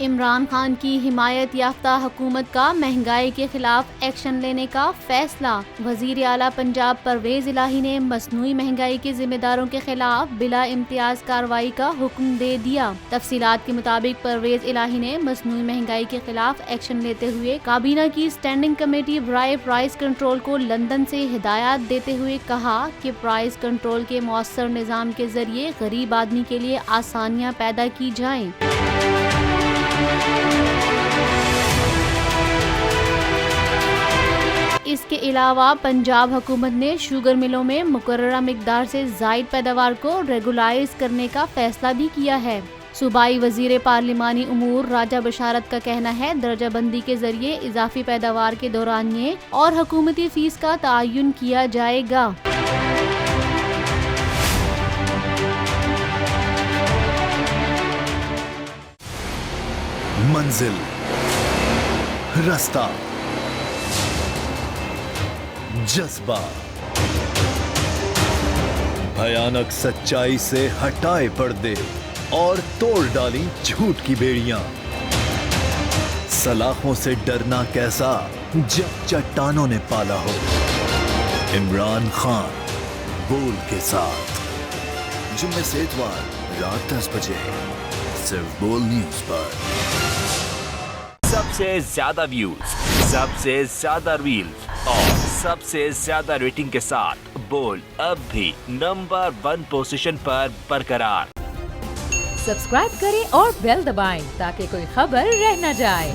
عمران خان کی حمایت یافتہ حکومت کا مہنگائی کے خلاف ایکشن لینے کا فیصلہ۔ وزیر اعلیٰ پنجاب پرویز الہی نے مصنوعی مہنگائی کے ذمہ داروں کے خلاف بلا امتیاز کارروائی کا حکم دے دیا۔ تفصیلات کے مطابق پرویز الہی نے مصنوعی مہنگائی کے خلاف ایکشن لیتے ہوئے کابینہ کی اسٹینڈنگ کمیٹی برائے پرائس کنٹرول کو لندن سے ہدایات دیتے ہوئے کہا کہ پرائس کنٹرول کے مؤثر نظام کے ذریعے غریب آدمی کے لیے آسانیاں پیدا کی جائیں۔ اس کے علاوہ پنجاب حکومت نے شوگر ملوں میں مقررہ مقدار سے زائد پیداوار کو ریگولائز کرنے کا فیصلہ بھی کیا ہے۔ صوبائی وزیر پارلیمانی امور راجہ بشارت کا کہنا ہے درجہ بندی کے ذریعے اضافی پیداوار کے دورانیے اور حکومتی فیس کا تعین کیا جائے گا۔ منزل، رستہ، جذبہ، بھیانک سچائی سے ہٹائے پردے اور توڑ ڈالی جھوٹ کی بیڑیاں۔ سلاخوں سے ڈرنا کیسا جب چٹانوں نے پالا ہو۔ عمران خان بول کے ساتھ، جمعے سے اتوار رات 10 بجے صرف بول نیوز پر۔ سب سے زیادہ ویوز، سب سے زیادہ ریلز اور سب سے زیادہ ریٹنگ کے ساتھ بول اب بھی نمبر 1 پوزیشن پر برقرار۔ سبسکرائب کریں اور بیل دبائیں تاکہ کوئی خبر رہ نہ جائے۔